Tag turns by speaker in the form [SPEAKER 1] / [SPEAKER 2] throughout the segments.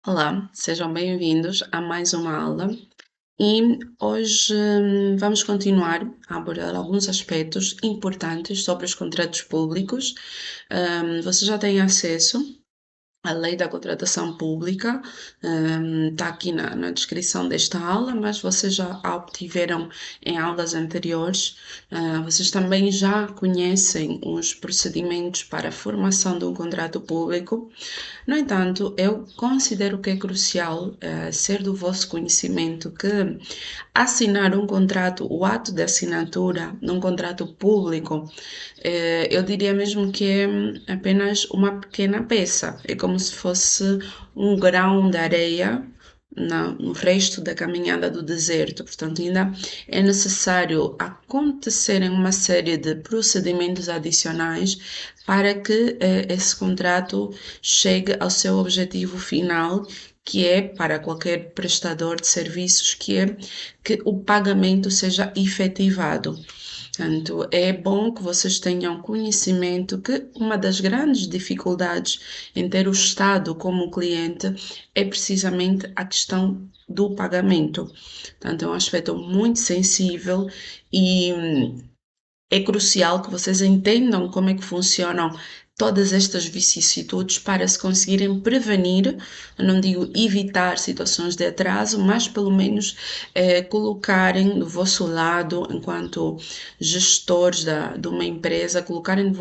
[SPEAKER 1] Olá, sejam bem-vindos a mais uma aula e hoje vamos continuar a abordar alguns aspectos importantes sobre os contratos públicos. Você já tem acesso a lei da contratação pública está aqui na descrição desta aula, mas vocês já a obtiveram em aulas anteriores. Vocês também já conhecem os procedimentos para a formação de um contrato público. No entanto, eu considero que é crucial ser do vosso conhecimento que assinar um contrato, o ato de assinatura de um contrato público, eu diria mesmo que é apenas uma pequena peça. É como se fosse um grão de areia no resto da caminhada do deserto. Portanto, ainda é necessário acontecerem uma série de procedimentos adicionais para que esse contrato chegue ao seu objetivo final, que é para qualquer prestador de serviços, que é que o pagamento seja efetivado. Portanto, é bom que vocês tenham conhecimento que uma das grandes dificuldades em ter o Estado como cliente é precisamente a questão do pagamento. Portanto, é um aspecto muito sensível e é crucial que vocês entendam como é que funcionam todas estas vicissitudes para se conseguirem prevenir, não digo evitar situações de atraso, mas pelo menos colocarem do vosso lado, enquanto gestores de uma empresa, colocarem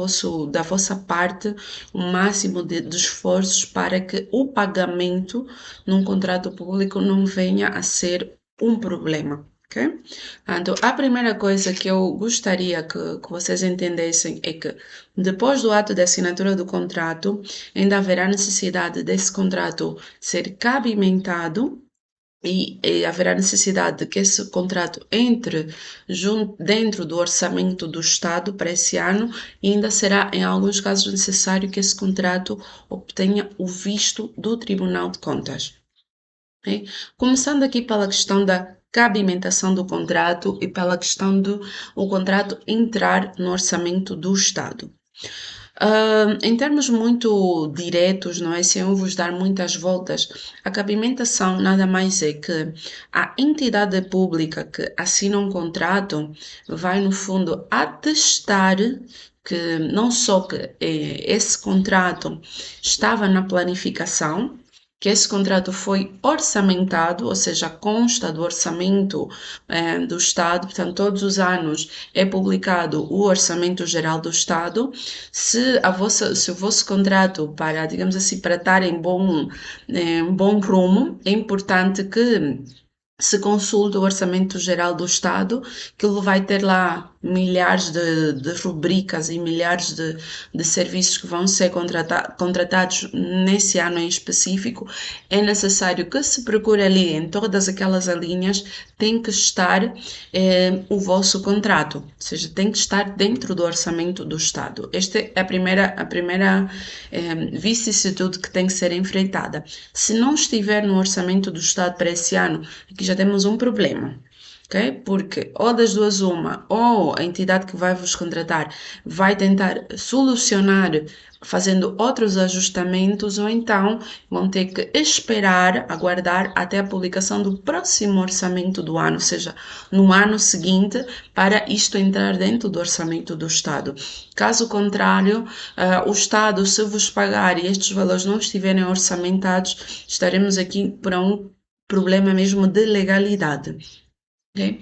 [SPEAKER 1] da vossa parte o máximo de esforços para que o pagamento num contrato público não venha a ser um problema. Ok? Então, a primeira coisa que eu gostaria que vocês entendessem é que, depois do ato de assinatura do contrato, ainda haverá necessidade desse contrato ser cabimentado e haverá necessidade de que esse contrato entre dentro do orçamento do Estado para esse ano e ainda será, em alguns casos, necessário que esse contrato obtenha o visto do Tribunal de Contas. Ok? Começando aqui pela questão da cabimentação do contrato e pela questão do o contrato entrar no orçamento do Estado. Em termos muito diretos, não é? Sem eu vos dar muitas voltas, a cabimentação nada mais é que a entidade pública que assina um contrato vai, no fundo, atestar que não só que esse contrato estava na planificação, que esse contrato foi orçamentado, ou seja, consta do orçamento do Estado, portanto, todos os anos é publicado o Orçamento Geral do Estado. Se o vosso contrato, para, digamos assim, para estar em bom rumo, é importante que se consulta o Orçamento Geral do Estado, que ele vai ter lá milhares de rubricas e milhares de serviços que vão ser contratados nesse ano em específico. É necessário que se procure ali, em todas aquelas linhas, tem que estar o vosso contrato, ou seja, tem que estar dentro do orçamento do Estado. Esta é a primeira vicissitude que tem que ser enfrentada. Se não estiver no orçamento do Estado para esse ano, aqui já temos um problema. Okay? Porque ou das duas uma, ou a entidade que vai vos contratar vai tentar solucionar fazendo outros ajustamentos, ou então vão ter que esperar, aguardar até a publicação do próximo orçamento do ano, ou seja, no ano seguinte, para isto entrar dentro do orçamento do Estado. Caso contrário, o Estado, se vos pagar e estes valores não estiverem orçamentados, estaremos aqui por um problema mesmo de legalidade. Okay?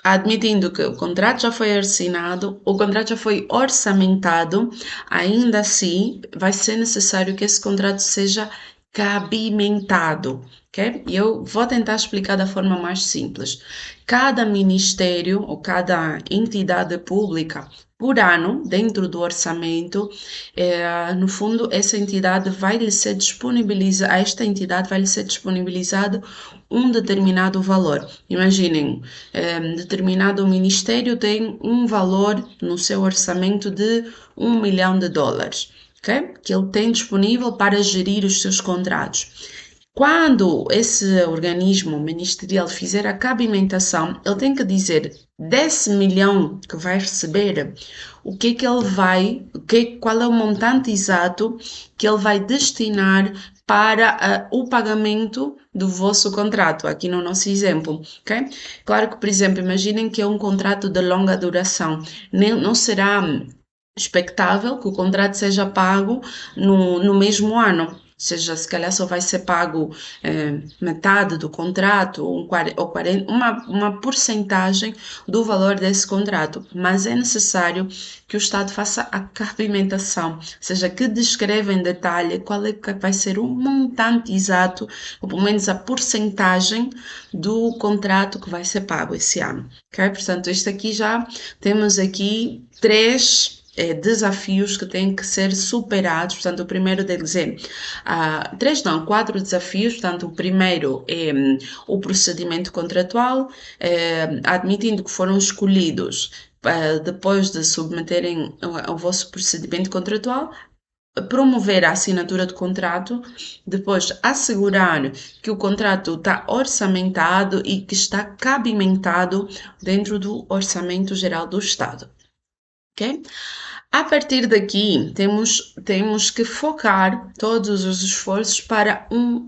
[SPEAKER 1] Admitindo que o contrato já foi assinado, o contrato já foi orçamentado, ainda assim vai ser necessário que esse contrato seja cabimentado. Okay? E eu vou tentar explicar da forma mais simples. Cada ministério ou cada entidade pública por ano, dentro do orçamento, no fundo, essa entidade vai lhe ser disponibilizada, a esta entidade vai lhe ser disponibilizado um determinado valor. Imaginem, determinado ministério tem um valor no seu orçamento de $1 milhão, okay? Que ele tem disponível para gerir os seus contratos. Quando esse organismo ministerial fizer a cabimentação, ele tem que dizer desse milhão que vai receber, o que é que ele vai, qual é o montante exato que ele vai destinar para o pagamento do vosso contrato, aqui no nosso exemplo, ok? Claro que, por exemplo, imaginem que é um contrato de longa duração, não será expectável que o contrato seja pago no mesmo ano. Ou seja, se calhar só vai ser pago metade do contrato, ou 40, uma porcentagem do valor desse contrato, mas é necessário que o Estado faça a capimentação, ou seja, que descreva em detalhe qual é que vai ser o montante exato, ou pelo menos a porcentagem do contrato que vai ser pago esse ano. Okay? Portanto, isto aqui já temos aqui três desafios que têm que ser superados. Portanto, o primeiro deles é quatro desafios. Portanto, o primeiro é o procedimento contratual, admitindo que foram escolhidos depois de submeterem o vosso procedimento contratual, promover a assinatura de contrato, depois assegurar que o contrato está orçamentado e que está cabimentado dentro do Orçamento Geral do Estado. Ok? A partir daqui, temos que focar todos os esforços para um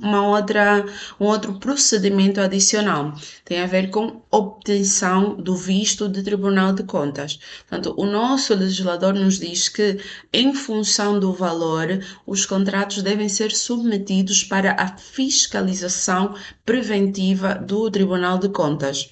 [SPEAKER 1] outro procedimento adicional. Tem a ver com obtenção do visto de Tribunal de Contas. Portanto, o nosso legislador nos diz que, em função do valor, os contratos devem ser submetidos para a fiscalização preventiva do Tribunal de Contas.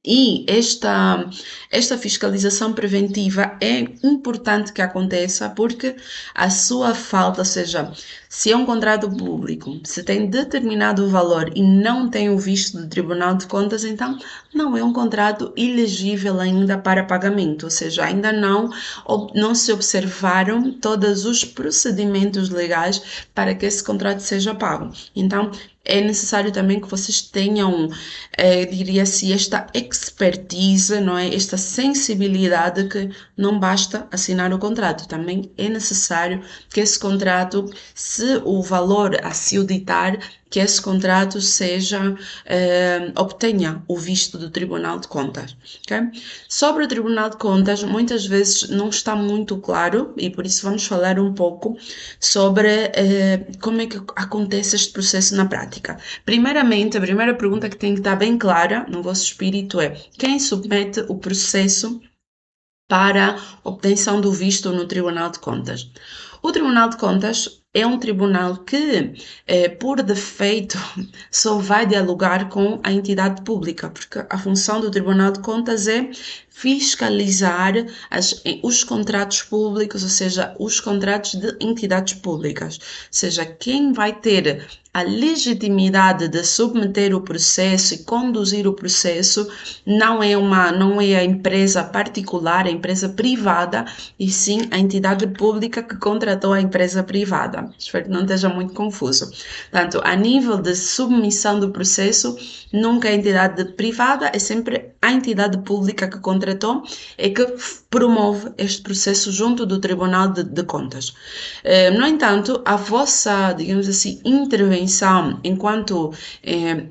[SPEAKER 1] E esta fiscalização preventiva é importante que aconteça porque a sua falta, ou seja, se é um contrato público, se tem determinado valor e não tem o visto do Tribunal de Contas, então não é um contrato elegível ainda para pagamento, ou seja, ainda não se observaram todos os procedimentos legais para que esse contrato seja pago. Então, é necessário também que vocês tenham, diria assim, esta expertise, não é? Esta sensibilidade que não basta assinar o contrato, também é necessário que esse contrato, se o valor assim o ditar, que esse contrato obtenha o visto do Tribunal de Contas. Okay? Sobre o Tribunal de Contas, muitas vezes não está muito claro e por isso vamos falar um pouco sobre como é que acontece este processo na prática. Primeiramente, a primeira pergunta que tem que estar bem clara no vosso espírito é: quem submete o processo para obtenção do visto no Tribunal de Contas? O Tribunal de Contas é um tribunal que, por defeito, só vai dialogar com a entidade pública, porque a função do Tribunal de Contas é fiscalizar os contratos públicos, ou seja, os contratos de entidades públicas. Ou seja, quem vai ter a legitimidade de submeter o processo e conduzir o processo não é a empresa particular, a empresa privada, e sim a entidade pública que contratou a empresa privada. Espero que não esteja muito confuso. Portanto, a nível de submissão do processo, nunca a entidade privada, é sempre a entidade pública que contratou e que promove este processo junto do Tribunal de Contas. No entanto, a vossa, digamos assim, intervenção enquanto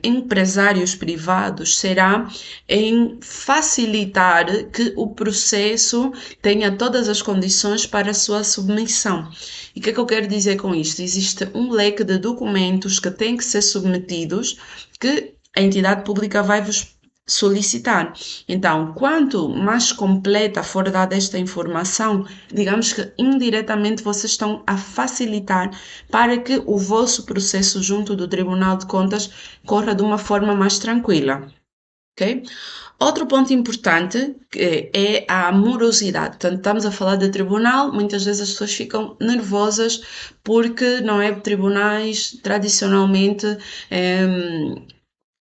[SPEAKER 1] empresários privados será em facilitar que o processo tenha todas as condições para a sua submissão. E o que é que eu quero dizer com isto? Existe um leque de documentos que têm que ser submetidos que a entidade pública vai vos solicitar. Então, quanto mais completa for dada esta informação, digamos que indiretamente vocês estão a facilitar para que o vosso processo junto do Tribunal de Contas corra de uma forma mais tranquila. Ok? Outro ponto importante é a morosidade. Portanto, estamos a falar de tribunal, muitas vezes as pessoas ficam nervosas porque não é tribunais tradicionalmente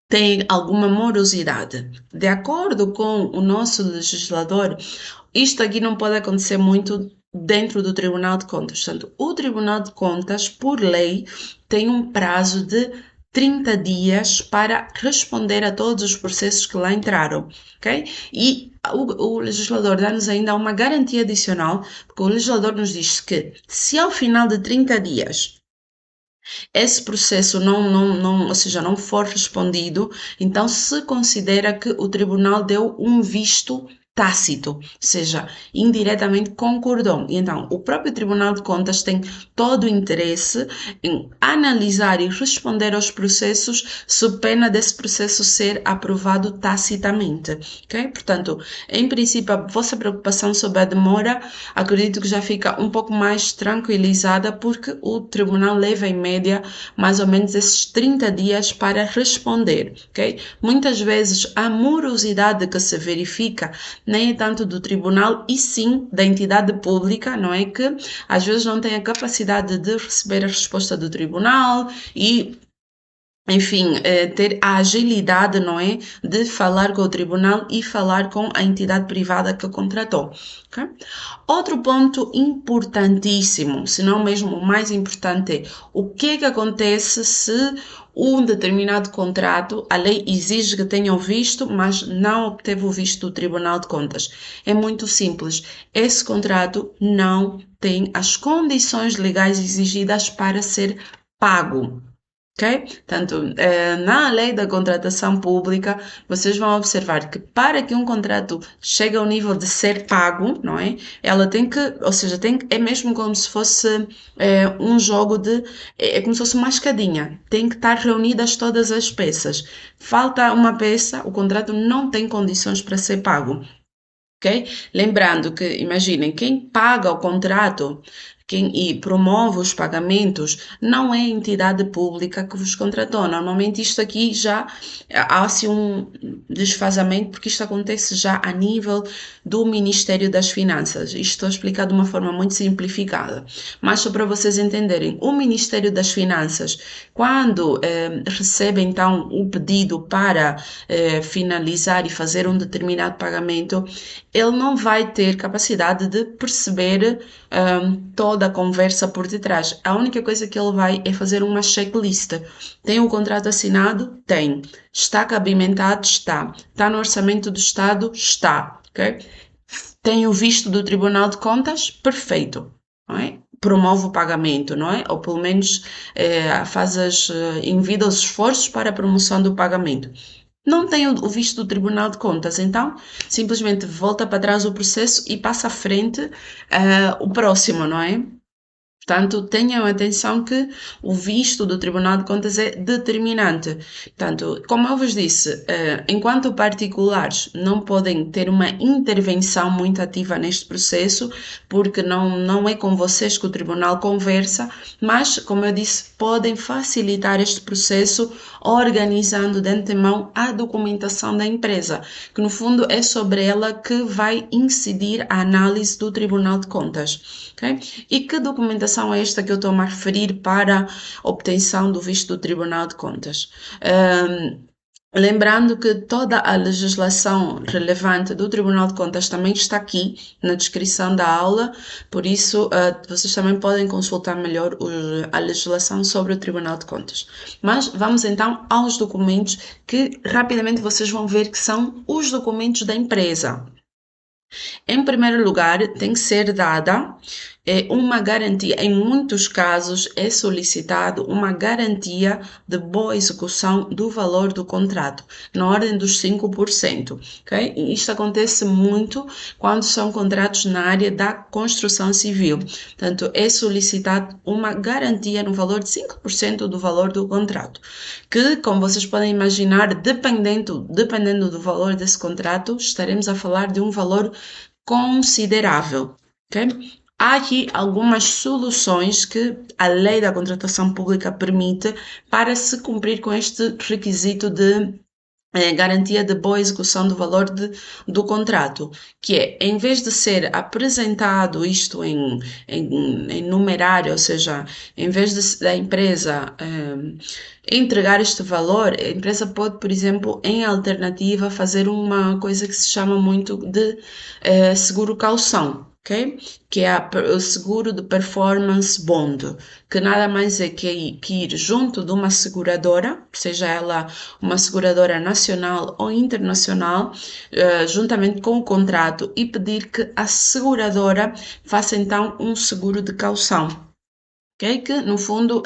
[SPEAKER 1] têm alguma morosidade. De acordo com o nosso legislador, isto aqui não pode acontecer muito dentro do Tribunal de Contas. Portanto, o Tribunal de Contas, por lei, tem um prazo de 30 dias para responder a todos os processos que lá entraram, ok? E o legislador dá-nos ainda uma garantia adicional, porque o legislador nos diz que se ao final de 30 dias esse processo ou seja, não for respondido, então se considera que o tribunal deu um visto tácito, ou seja, indiretamente concordou. E então, o próprio Tribunal de Contas tem todo o interesse em analisar e responder aos processos sob pena desse processo ser aprovado tacitamente, ok? Portanto, em princípio, a vossa preocupação sobre a demora, acredito que já fica um pouco mais tranquilizada, porque o tribunal leva, em média, mais ou menos esses 30 dias para responder, ok? Muitas vezes a morosidade que se verifica nem é tanto do tribunal, e sim da entidade pública, não é? Que às vezes não tem a capacidade de receber a resposta do tribunal e, enfim, ter a agilidade, não é, de falar com o tribunal e falar com a entidade privada que contratou. Okay? Outro ponto importantíssimo, se não mesmo o mais importante, é o que é que acontece se um determinado contrato, a lei exige que tenham visto, mas não obteve o visto do Tribunal de Contas. É muito simples. Esse contrato não tem as condições legais exigidas para ser pago. Ok? Portanto, na lei da contratação pública, vocês vão observar que para que um contrato chegue ao nível de ser pago, não é? Ela tem que, ou seja, é mesmo como se fosse um jogo é como se fosse uma escadinha. Tem que estar reunidas todas as peças. Falta uma peça, o contrato não tem condições para ser pago. Ok? Lembrando que, imaginem, quem paga o contrato e promove os pagamentos não é a entidade pública que vos contratou. Normalmente isto aqui já há-se um desfazamento, porque isto acontece já a nível do Ministério das Finanças. Isto estou a explicar de uma forma muito simplificada, mas só para vocês entenderem, o Ministério das Finanças, quando recebe então o pedido para finalizar e fazer um determinado pagamento, ele não vai ter capacidade de perceber toda a conversa por detrás. A única coisa que ele vai é fazer uma checklist. Tem o contrato assinado? Tem. Está cabimentado? Está. Está no orçamento do Estado? Está. Okay? Tem o visto do Tribunal de Contas? Perfeito. Não é? Promove o pagamento, não é? Ou pelo menos envia os esforços para a promoção do pagamento. Não tem o visto do Tribunal de Contas, então simplesmente volta para trás o processo e passa à frente o próximo, não é? Portanto, tenham atenção que o visto do Tribunal de Contas é determinante. Portanto, como eu vos disse, enquanto particulares não podem ter uma intervenção muito ativa neste processo, porque não é com vocês que o Tribunal conversa, mas, como eu disse, podem facilitar este processo organizando de antemão a documentação da empresa, que no fundo é sobre ela que vai incidir a análise do Tribunal de Contas. Okay? E que documentação é esta que eu estou-me a referir para a obtenção do visto do Tribunal de Contas? Lembrando que toda a legislação relevante do Tribunal de Contas também está aqui na descrição da aula, por isso vocês também podem consultar melhor a legislação sobre o Tribunal de Contas. Mas vamos então aos documentos que rapidamente vocês vão ver que são os documentos da empresa. Em primeiro lugar, tem que ser dada uma garantia. Em muitos casos é solicitado uma garantia de boa execução do valor do contrato, na ordem dos 5%. Okay? E isto acontece muito quando são contratos na área da construção civil. Portanto, é solicitado uma garantia no valor de 5% do valor do contrato, que, como vocês podem imaginar, dependendo do valor desse contrato, estaremos a falar de um valor considerável. Okay? Há aqui algumas soluções que a lei da contratação pública permite para se cumprir com este requisito de garantia de boa execução do valor do contrato, que é, em vez de ser apresentado isto em numerário, ou seja, em vez da empresa entregar este valor, a empresa pode, por exemplo, em alternativa, fazer uma coisa que se chama muito de seguro caução. Okay? Que é o seguro de performance bond, que nada mais é que ir junto de uma seguradora, seja ela uma seguradora nacional ou internacional, juntamente com o contrato, e pedir que a seguradora faça então um seguro de caução. ok? Que, no fundo,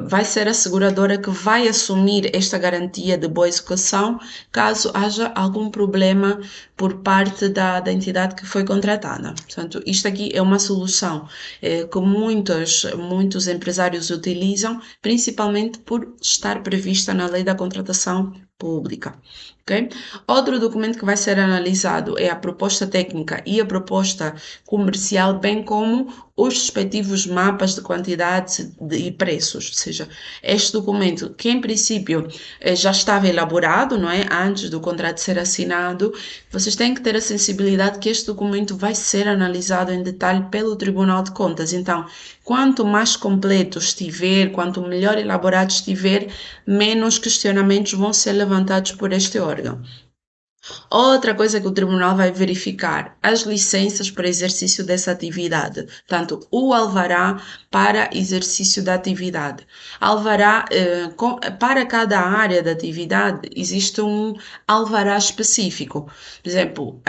[SPEAKER 1] vai ser a seguradora que vai assumir esta garantia de boa execução caso haja algum problema por parte da entidade que foi contratada. Portanto, isto aqui é uma solução que muitos empresários utilizam, principalmente por estar prevista na lei da contratação pública. Okay? Outro documento que vai ser analisado é a proposta técnica e a proposta comercial, bem como os respectivos mapas de quantidades e preços. Ou seja, este documento, que em princípio já estava elaborado, não é? Antes do contrato ser assinado, vocês têm que ter a sensibilidade que este documento vai ser analisado em detalhe pelo Tribunal de Contas. Então, quanto mais completo estiver, quanto melhor elaborado estiver, menos questionamentos vão ser levantados por este órgão. Outra coisa que o tribunal vai verificar, as licenças para exercício dessa atividade, tanto o alvará para exercício da atividade. Alvará, para cada área da atividade, existe um alvará específico. Por exemplo,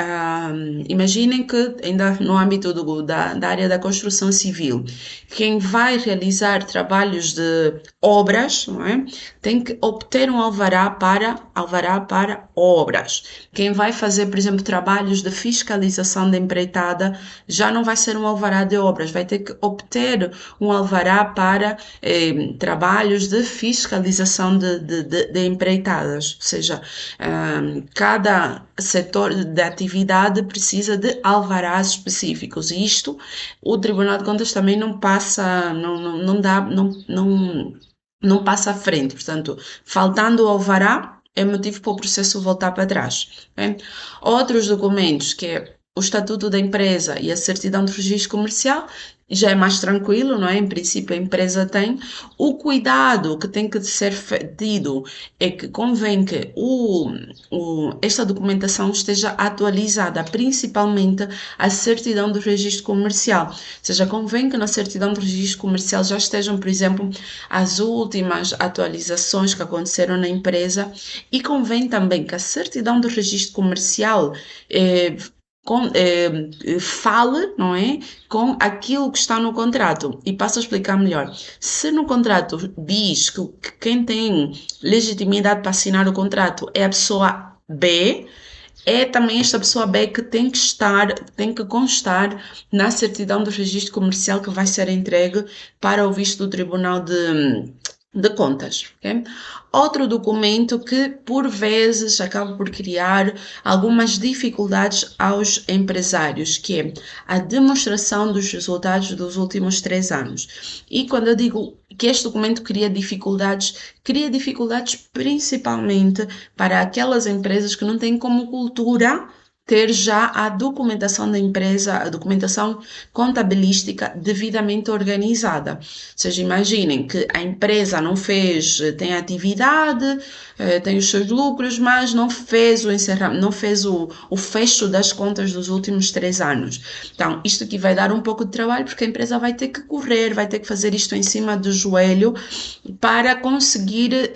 [SPEAKER 1] imaginem que, ainda no âmbito da área da construção civil, quem vai realizar trabalhos de obras, não é? Tem que obter um alvará para obras. Quem vai fazer, por exemplo, trabalhos de fiscalização da empreitada, já não vai ser um alvará de obras, vai ter que obter um alvará para trabalhos de fiscalização de empreitadas. Ou seja, cada setor de atividade precisa de alvarás específicos. E isto, o Tribunal de Contas também não passa, não passa à frente. Portanto, faltando o alvará, é motivo para o processo voltar para trás. Okay? Outros documentos, que é o estatuto da empresa e a certidão de registro comercial, já é mais tranquilo, não é? Em princípio, a empresa tem. O cuidado que tem que ser tido é que convém que esta documentação esteja atualizada, principalmente a certidão do registro comercial. Ou seja, convém que na certidão do registro comercial já estejam, por exemplo, as últimas atualizações que aconteceram na empresa, e convém também que a certidão do registro comercial fale, não é, com aquilo que está no contrato. E passo a explicar melhor. Se no contrato diz que quem tem legitimidade para assinar o contrato é a pessoa B, é também esta pessoa B que tem que constar na certidão do registro comercial que vai ser entregue para o visto do Tribunal de Contas. Okay? Outro documento que, por vezes, acaba por criar algumas dificuldades aos empresários, que é a demonstração dos resultados dos últimos 3 anos. E quando eu digo que este documento cria dificuldades principalmente para aquelas empresas que não têm como cultura ter já a documentação da empresa, a documentação contabilística devidamente organizada. Ou seja, imaginem que a empresa não fez, tem atividade, tem os seus lucros, mas não fez não fez o fecho das contas dos últimos 3 anos. Então, isto aqui vai dar um pouco de trabalho, porque a empresa vai ter que correr, vai ter que fazer isto em cima do joelho para conseguir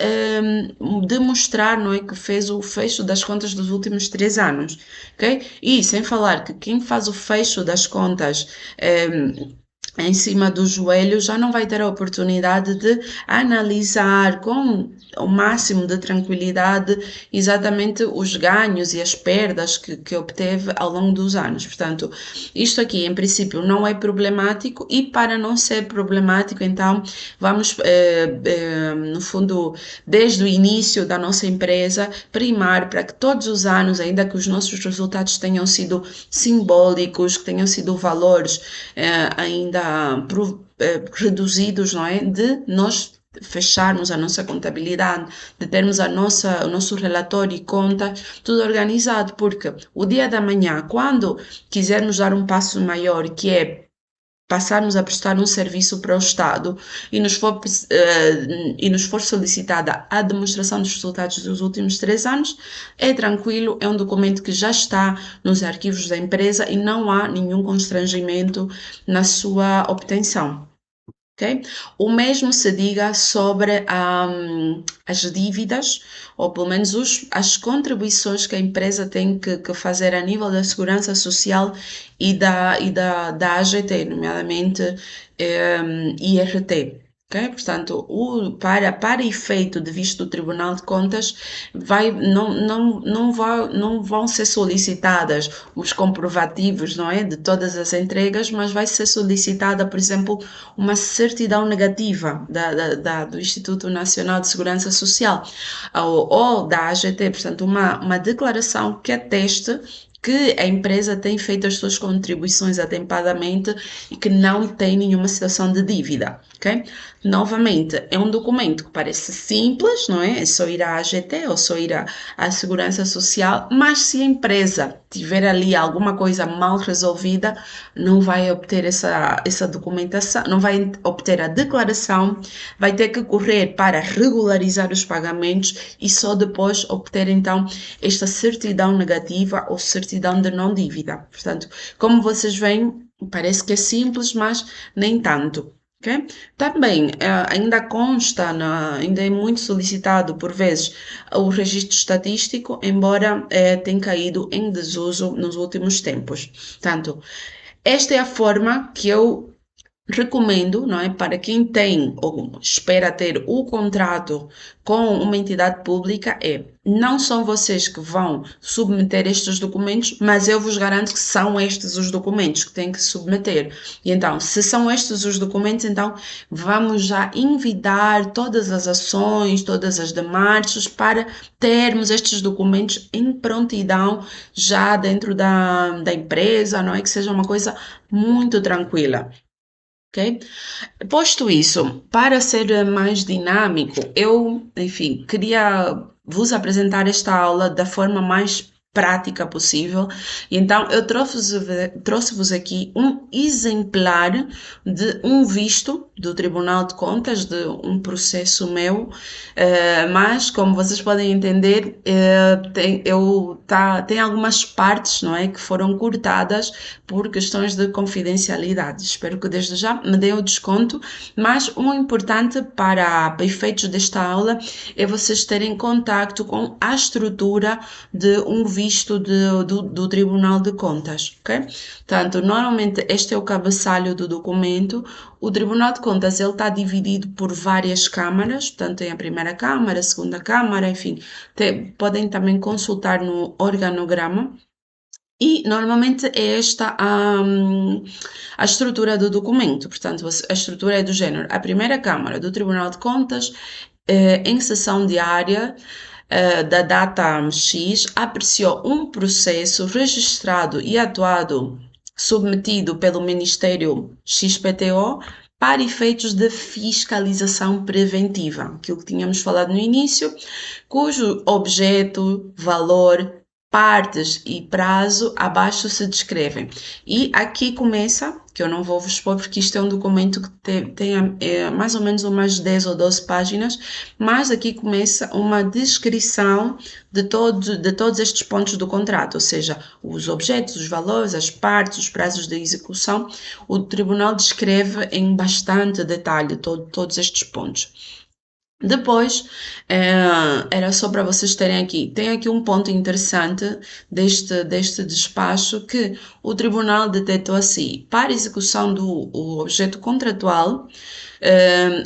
[SPEAKER 1] demonstrar, não é, que fez o fecho das contas dos últimos 3 anos. Okay? E sem falar que quem faz o fecho das contas em cima do joelho já não vai ter a oportunidade de analisar com o máximo de tranquilidade exatamente os ganhos e as perdas que obteve ao longo dos anos. Portanto, isto aqui em princípio não é problemático, e para não ser problemático, então vamos no fundo, desde o início da nossa empresa, primar para que todos os anos, ainda que os nossos resultados tenham sido simbólicos, que tenham sido valores ainda reduzidos, não é? De nós fecharmos a nossa contabilidade, de termos o nosso relatório e conta, tudo organizado, porque o dia da manhã, quando quisermos dar um passo maior, que é passarmos a prestar um serviço para o Estado, e nos for solicitada a demonstração dos resultados dos últimos 3 anos, é tranquilo, é um documento que já está nos arquivos da empresa e não há nenhum constrangimento na sua obtenção. ok? O mesmo se diga sobre as dívidas, ou pelo menos as contribuições que a empresa tem que fazer a nível da segurança social da AGT, nomeadamente IRT. Ok? Portanto, para efeito de visto do Tribunal de Contas, não vão ser solicitadas os comprovativos, não é, de todas as entregas, mas vai ser solicitada, por exemplo, uma certidão negativa do Instituto Nacional de Segurança Social ou da AGT, portanto, uma declaração que ateste que a empresa tem feito as suas contribuições atempadamente e que não tem nenhuma situação de dívida, ok? Novamente, é um documento que parece simples, não é? É só ir à AGT ou só ir à Segurança Social, mas se a empresa tiver ali alguma coisa mal resolvida, não vai obter essa documentação, não vai obter a declaração, vai ter que correr para regularizar os pagamentos e só depois obter então esta certidão negativa ou certidão de não dívida. Portanto, como vocês veem, parece que é simples, mas nem tanto. Okay? Também ainda consta, ainda é muito solicitado por vezes o registro estatístico, embora tenha caído em desuso nos últimos tempos. Portanto, esta é a forma que eu recomendo, não é, para quem tem ou espera ter o contrato com uma entidade pública não são vocês que vão submeter estes documentos, mas eu vos garanto que são estes os documentos que têm que submeter. E então, se são estes os documentos, então vamos já envidar todas as ações, todas as demarches para termos estes documentos em prontidão já dentro da empresa, não é, que seja uma coisa muito tranquila. Ok? Posto isso, para ser mais dinâmico, eu, enfim, queria vos apresentar esta aula da forma mais prática possível. Então, eu trouxe-vos aqui um exemplar de um visto do Tribunal de Contas, de um processo meu, mas, como vocês podem entender, tem algumas partes, não é, que foram cortadas por questões de confidencialidade. Espero que desde já me deem o desconto, mas o importante para efeitos desta aula é vocês terem contacto com a estrutura de um visto do Tribunal de Contas, ok? Portanto, normalmente este é o cabeçalho do documento. O Tribunal de Contas ele está dividido por várias câmaras, portanto tem a primeira câmara, a segunda câmara, enfim, podem também consultar no organograma. E normalmente é esta a estrutura do documento, portanto, a estrutura é do género: a primeira Câmara do Tribunal de Contas, em sessão diária, da data X, apreciou um processo registrado e atuado, submetido pelo Ministério XPTO, para efeitos de fiscalização preventiva, aquilo que tínhamos falado no início, cujo objeto, valor, partes e prazo abaixo se descrevem. E aqui começa, que eu não vou vos expor porque isto é um documento que tem mais ou menos umas 10 ou 12 páginas, mas aqui começa uma descrição de todos estes pontos do contrato, ou seja, os objetos, os valores, as partes, os prazos de execução. O tribunal descreve em bastante detalhe todos estes pontos. Depois, era só para vocês terem aqui, tem aqui um ponto interessante deste despacho, que o tribunal detectou assim: para execução do objeto contratual,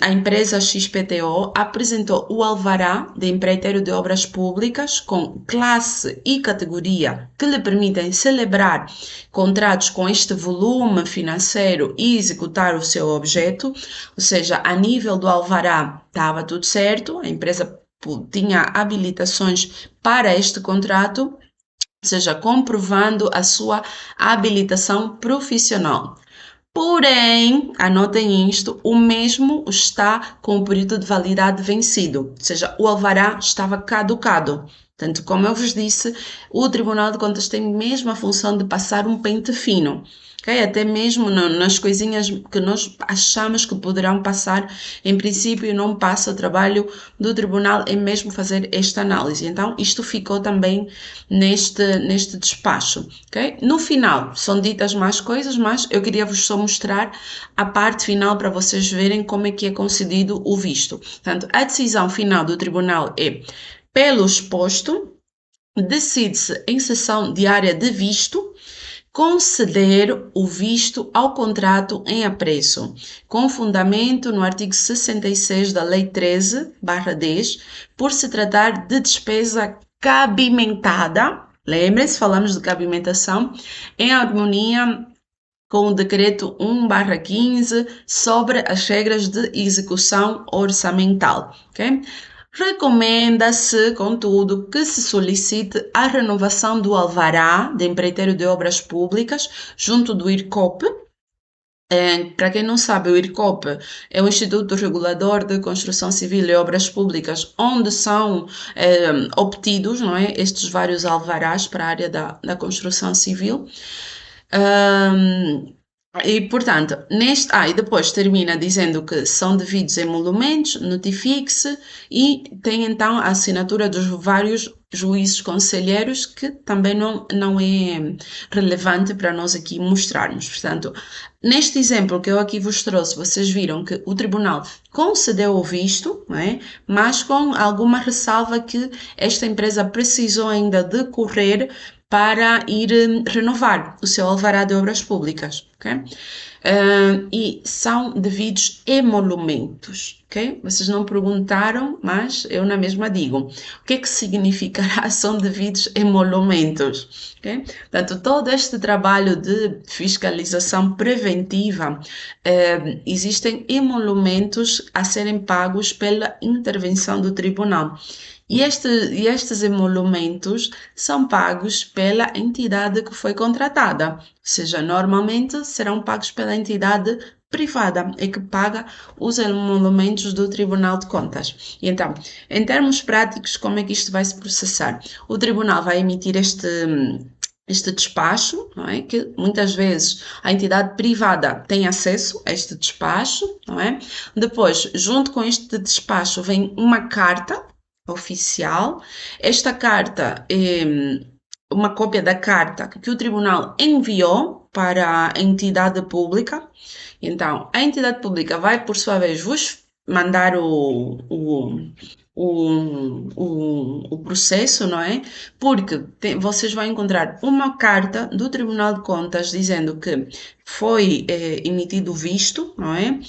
[SPEAKER 1] a empresa XPTO apresentou o alvará de empreiteiro de obras públicas com classe e categoria que lhe permitem celebrar contratos com este volume financeiro e executar o seu objeto, ou seja, a nível do alvará estava tudo certo, a empresa tinha habilitações para este contrato, ou seja, comprovando a sua habilitação profissional. Porém, anotem isto, o mesmo está com o período de validade vencido, ou seja, o alvará estava caducado. Portanto, como eu vos disse, o Tribunal de Contas tem mesmo a função de passar um pente fino. ok? Até mesmo nas coisinhas que nós achamos que poderão passar, em princípio não passa. O trabalho do tribunal é mesmo fazer esta análise. Então, isto ficou também neste despacho, ok? No final, são ditas mais coisas, mas eu queria vos só mostrar a parte final para vocês verem como é que é concedido o visto. Portanto, a decisão final do tribunal é: pelo exposto, decide-se em sessão diária de visto conceder o visto ao contrato em apreço, com fundamento no artigo 66 da Lei 13/10, por se tratar de despesa cabimentada. Lembre-se, falamos de cabimentação, em harmonia com o Decreto 1/15 sobre as regras de execução orçamental. Okay? Recomenda-se, contudo, que se solicite a renovação do alvará de empreiteiro de obras públicas junto do IRCOP. Para quem não sabe, o IRCOP é o Instituto Regulador de Construção Civil e Obras Públicas, onde são obtidos, não é, estes vários alvarás para a área da construção civil. E, portanto, e depois termina dizendo que são devidos emolumentos, notifique-se, e tem então a assinatura dos vários juízes conselheiros, que também não é relevante para nós aqui mostrarmos. Portanto, neste exemplo que eu aqui vos trouxe, vocês viram que o tribunal concedeu o visto, não é? Mas com alguma ressalva que esta empresa precisou ainda de correr para ir renovar o seu alvará de obras públicas, ok? E são devidos emolumentos, ok? Vocês não perguntaram, mas eu na mesma digo. O que é que significará são devidos emolumentos, ok? Portanto, todo este trabalho de fiscalização preventiva, existem emolumentos a serem pagos pela intervenção do tribunal. E estes emolumentos são pagos pela entidade que foi contratada, ou seja, normalmente serão pagos pela entidade privada, é que paga os emolumentos do Tribunal de Contas. E então, em termos práticos, como é que isto vai se processar? O tribunal vai emitir este despacho, não é? Que muitas vezes a entidade privada tem acesso a este despacho, não é? Depois, junto com este despacho, vem uma carta oficial. Esta carta é uma cópia da carta que o tribunal enviou para a entidade pública. Então, a entidade pública vai, por sua vez, vos mandar o processo, não é? Porque vocês vão encontrar uma carta do Tribunal de Contas dizendo que foi emitido visto, não é?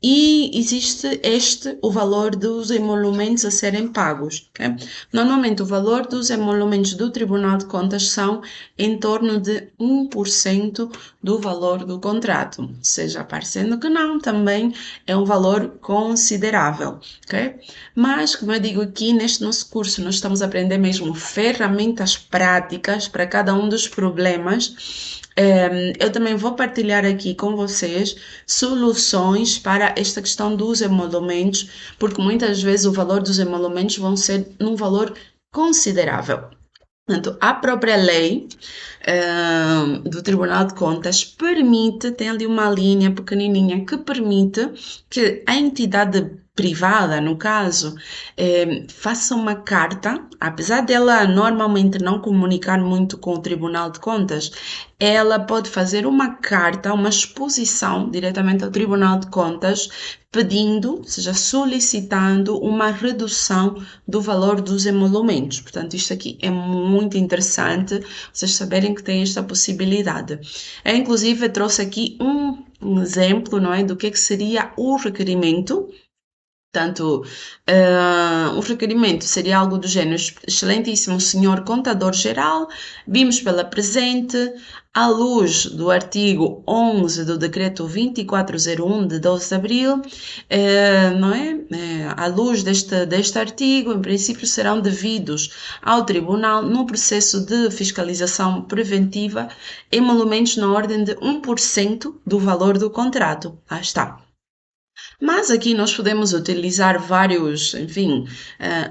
[SPEAKER 1] E existe o valor dos emolumentos a serem pagos. Okay? Normalmente o valor dos emolumentos do Tribunal de Contas são em torno de 1% do valor do contrato, seja parecendo que não, também é um valor considerável, ok? Mas, como eu digo aqui, neste nosso curso nós estamos a aprender mesmo ferramentas práticas para cada um dos problemas. Eu também vou partilhar aqui com vocês soluções para esta questão dos emolumentos, porque muitas vezes o valor dos emolumentos vão ser num valor considerável. Portanto, a própria lei do Tribunal de Contas tem ali uma linha pequenininha que permite que a entidade privada, no caso, faça uma carta, apesar dela normalmente não comunicar muito com o Tribunal de Contas, ela pode fazer uma carta, uma exposição diretamente ao Tribunal de Contas, pedindo, ou seja, solicitando uma redução do valor dos emolumentos. Portanto, isto aqui é muito interessante, vocês saberem que tem esta possibilidade. Eu, inclusive, trouxe aqui um exemplo, não é, do que seria o requerimento. Portanto, o requerimento seria algo do género: excelentíssimo senhor contador-geral, vimos pela presente, à luz do artigo 11 do decreto 2401 de 12 de abril, não é? À luz deste artigo, em princípio serão devidos ao tribunal, no processo de fiscalização preventiva, emolumentos na ordem de 1% do valor do contrato. Está. Mas aqui nós podemos utilizar vários, enfim,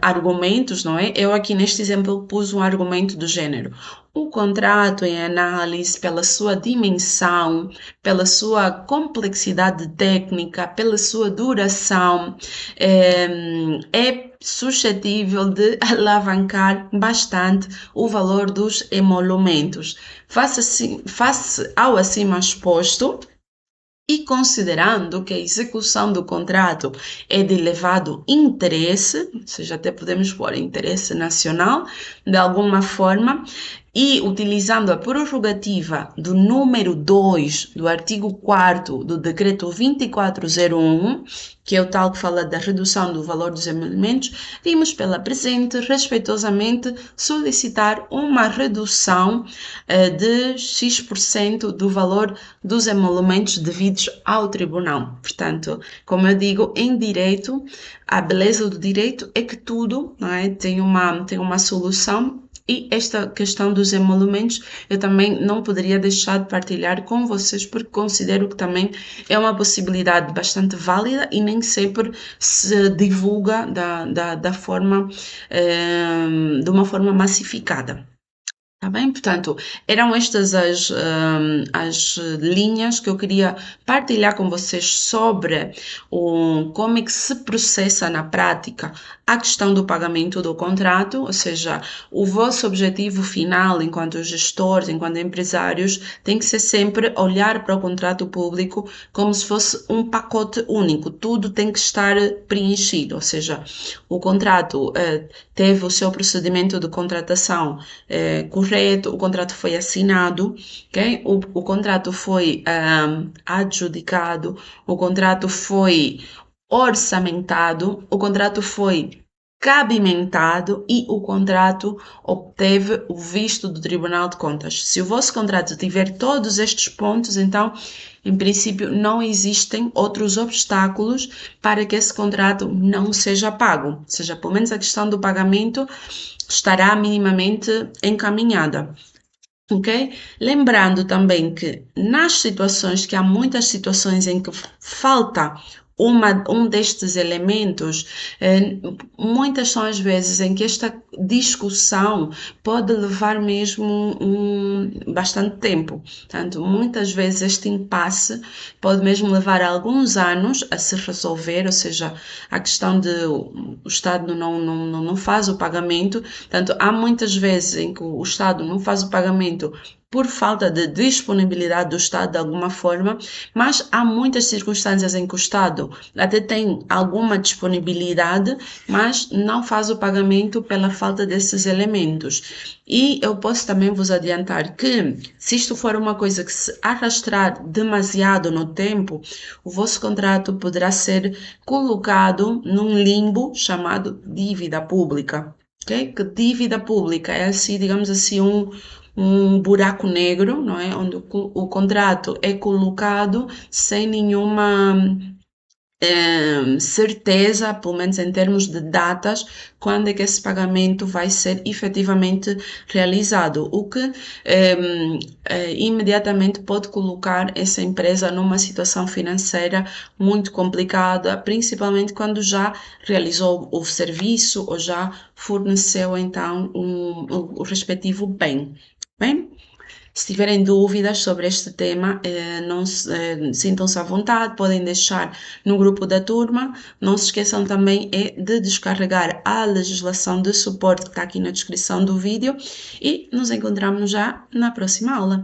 [SPEAKER 1] argumentos, não é? Eu aqui neste exemplo pus um argumento do gênero. O contrato em análise, pela sua dimensão, pela sua complexidade técnica, pela sua duração, é suscetível de alavancar bastante o valor dos emolumentos. Face ao acima exposto, e considerando que a execução do contrato é de elevado interesse, ou seja, até podemos pôr interesse nacional, de alguma forma, e utilizando a prerrogativa do número 2 do artigo 4º do Decreto 2401, que é o tal que fala da redução do valor dos emolumentos, vimos pela presente, respeitosamente, solicitar uma redução de X% do valor dos emolumentos devidos ao tribunal. Portanto, como eu digo, em direito, a beleza do direito é que tudo, não é, tem uma solução. E esta questão dos emolumentos eu também não poderia deixar de partilhar com vocês, porque considero que também é uma possibilidade bastante válida e nem sempre se divulga da forma, de uma forma massificada. Tá bem? Portanto, eram estas as linhas que eu queria partilhar com vocês sobre como é que se processa na prática a questão do pagamento do contrato, ou seja, o vosso objetivo final enquanto gestores, enquanto empresários, tem que ser sempre olhar para o contrato público como se fosse um pacote único, tudo tem que estar preenchido, ou seja, o contrato teve o seu procedimento de contratação correto, o contrato foi assinado, okay? O contrato foi adjudicado, o contrato foi orçamentado, o contrato foi cabimentado e o contrato obteve o visto do Tribunal de Contas. Se o vosso contrato tiver todos estes pontos, então, em princípio, não existem outros obstáculos para que esse contrato não seja pago. Ou seja, pelo menos a questão do pagamento estará minimamente encaminhada. Ok? Lembrando também que nas situações, que há muitas situações em que falta um destes elementos, muitas são as vezes em que esta discussão pode levar mesmo bastante tempo. Portanto, muitas vezes este impasse pode mesmo levar alguns anos a se resolver, ou seja, a questão de o Estado não faz o pagamento. Portanto, há muitas vezes em que o Estado não faz o pagamento por falta de disponibilidade do Estado de alguma forma, mas há muitas circunstâncias em que o Estado até tem alguma disponibilidade, mas não faz o pagamento pela falta desses elementos. E eu posso também vos adiantar que, se isto for uma coisa que se arrastrar demasiado no tempo, o vosso contrato poderá ser colocado num limbo chamado dívida pública. Okay? Que dívida pública é assim, digamos assim, um buraco negro, não é? Onde o contrato é colocado sem nenhuma certeza, pelo menos em termos de datas, quando é que esse pagamento vai ser efetivamente realizado, o que imediatamente pode colocar essa empresa numa situação financeira muito complicada, principalmente quando já realizou o serviço ou já forneceu então o respectivo bem. Bem? Se tiverem dúvidas sobre este tema, não sintam-se à vontade, podem deixar no grupo da turma. Não se esqueçam também de descarregar a legislação de suporte que está aqui na descrição do vídeo e nos encontramos já na próxima aula.